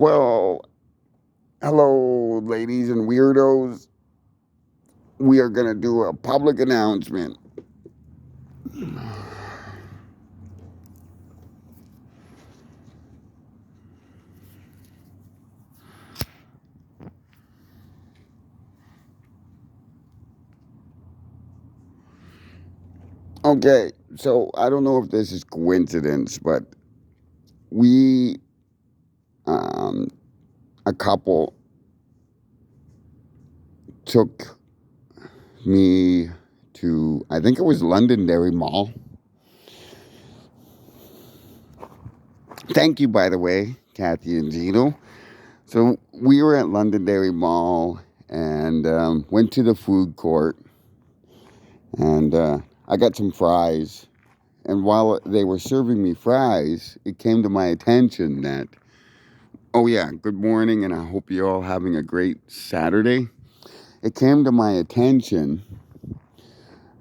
Well, hello, ladies and weirdos. We are going to do a public announcement. Okay, so I don't know if this is coincidence, but we, um, a couple, took me to, I think it was Londonderry Mall. Thank you, by the way, Kathy and Gino. So we were at Londonderry Mall and went to the food court, and I got some fries. And while they were serving me fries, it came to my attention that, oh yeah, good morning, and I hope you're all having a great Saturday. It came to my attention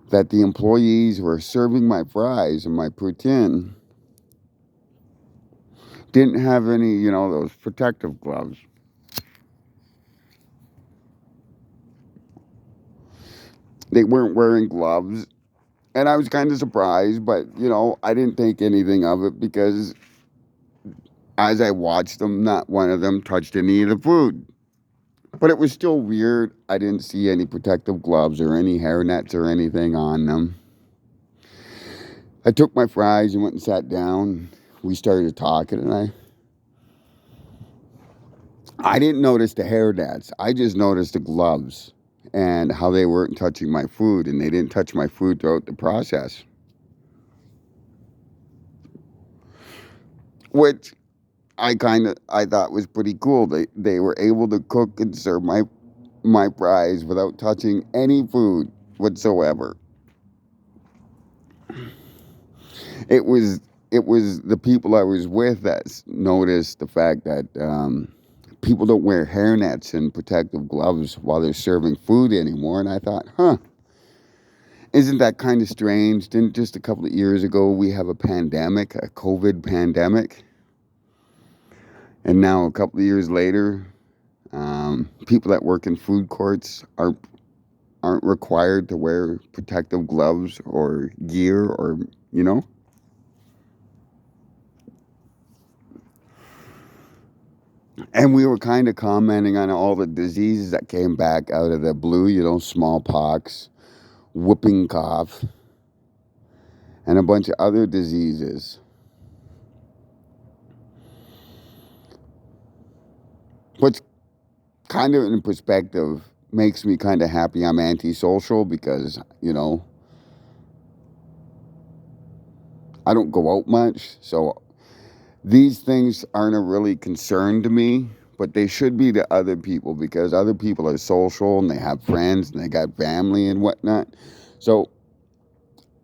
that the employees who were serving my fries and my poutine didn't have any, those protective gloves. They weren't wearing gloves. And I was kind of surprised, but, I didn't think anything of it because as I watched them, not one of them touched any of the food. But it was still weird. I didn't see any protective gloves or any hair nets or anything on them. I took my fries and went and sat down. We started talking, and I didn't notice the hair nets. I just noticed the gloves and how they weren't touching my food, and they didn't touch my food throughout the process. Which I thought was pretty cool. They were able to cook and serve my fries without touching any food whatsoever. It was the people I was with that noticed the fact that people don't wear hair nets and protective gloves while they're serving food anymore. And I thought, isn't that kind of strange? Didn't just a couple of years ago we have a pandemic, a COVID pandemic? And now a couple of years later, people that work in food courts aren't required to wear protective gloves or gear or, you know? And we were kind of commenting on all the diseases that came back out of the blue, smallpox, whooping cough, and a bunch of other diseases. What's kind of in perspective makes me kind of happy I'm antisocial because, I don't go out much. So these things aren't a really concern to me, but they should be to other people because other people are social and they have friends and they got family and whatnot. So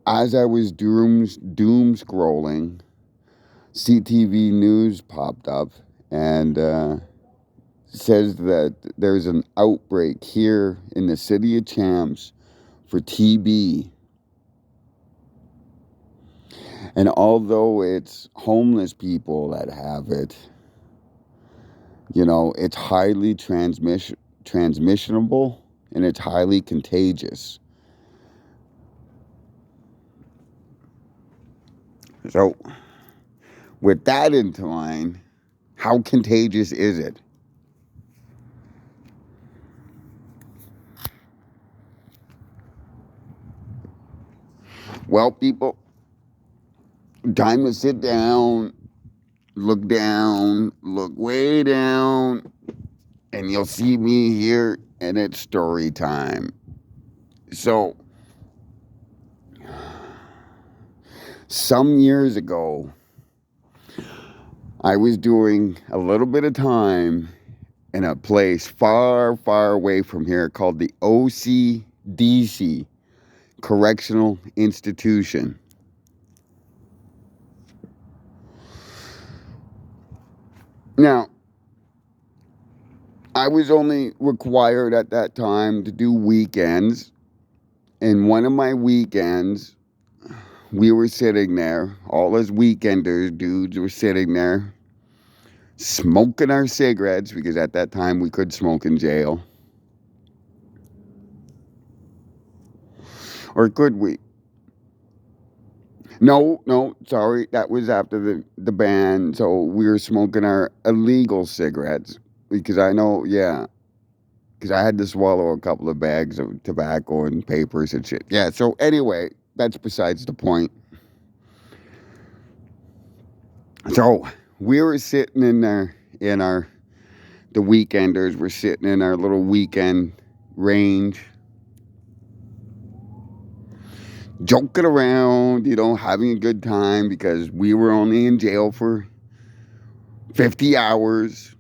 as I was doom scrolling, CTV News popped up and says that there's an outbreak here in the city of Champs for TB. And although it's homeless people that have it, it's highly transmissionable and it's highly contagious. So, with that into mind, how contagious is it? Well, people, time to sit down, look way down, and you'll see me here, and it's story time. So, some years ago, I was doing a little bit of time in a place far, far away from here called the OCDC, Correctional Institution. Now, I was only required at that time to do weekends. And one of my weekends, we were sitting there, all us weekenders dudes were sitting there smoking our cigarettes, because at that time we could smoke in jail. Or could we? No, no, sorry. That was after the ban. So we were smoking our illegal cigarettes. Because I know, yeah. Because I had to swallow a couple of bags of tobacco and papers and shit. Yeah, so anyway, that's besides the point. So we were sitting the weekenders were sitting in our little weekend range, joking around, having a good time, because we were only in jail for 50 hours.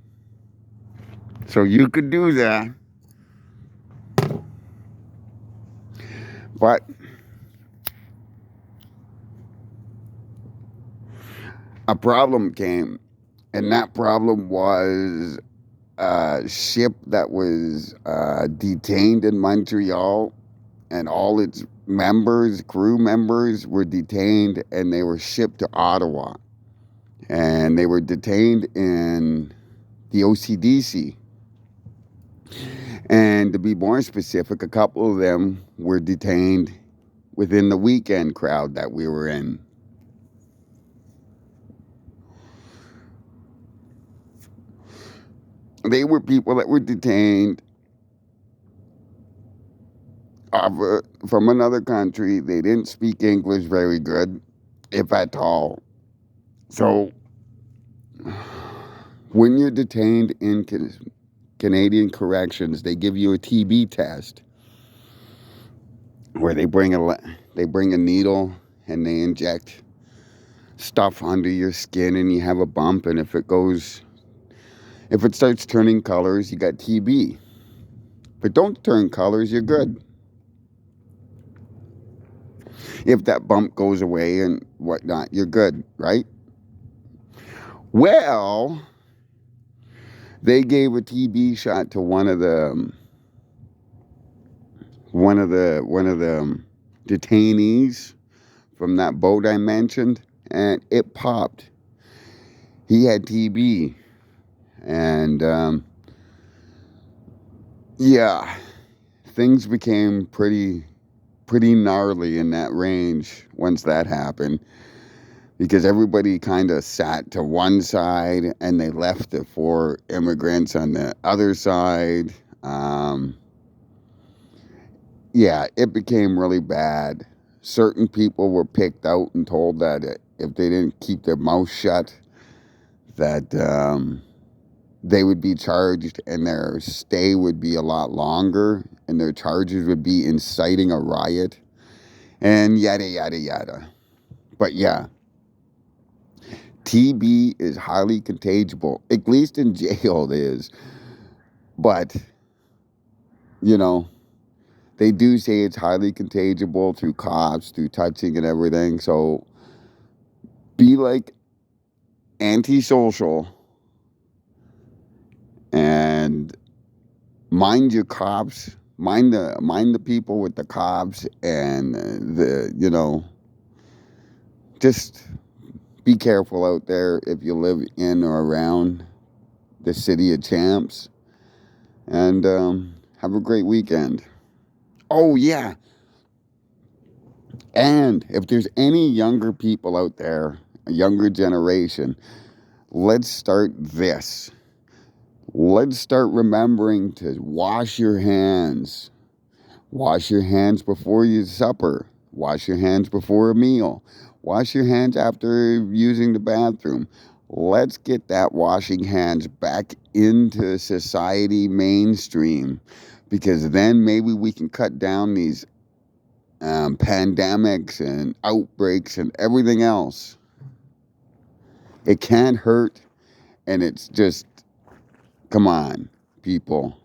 So you could do that. But a problem came, and that problem was a ship that was detained in Montreal, and all its crew members, were detained, and they were shipped to Ottawa. And they were detained in the OCDC. And to be more specific, a couple of them were detained within the weekend crowd that we were in. They were people that were detained from another country. They didn't speak English very good, if at all. So when you're detained in Canadian corrections, they give you a TB test, where they bring a needle and they inject stuff under your skin, and you have a bump, and if it starts turning colors, you got TB. If it don't turn colors, you're good. If that bump goes away and whatnot, you're good, right? Well, they gave a TB shot to one of the detainees from that boat I mentioned, and it popped. He had TB, and yeah, things became pretty gnarly in that range once that happened, because everybody kind of sat to one side and they left the 4 immigrants on the other side. Yeah, it became really bad. Certain people were picked out and told that if they didn't keep their mouth shut, that they would be charged, and their stay would be a lot longer, and their charges would be inciting a riot, and yada, yada, yada. But yeah, TB is highly contagious, at least in jail it is. But, they do say it's highly contagious through cops, through touching and everything. So be like antisocial and mind your cops, mind the people with the cops, and just be careful out there if you live in or around the city of Champs, and have a great weekend. Oh yeah, and if there's any younger people out there, a younger generation, let's start this. Let's start remembering to wash your hands. Wash your hands before your supper. Wash your hands before a meal. Wash your hands after using the bathroom. Let's get that washing hands back into society mainstream, because then maybe we can cut down these pandemics and outbreaks and everything else. It can't hurt, and it's just, come on, people.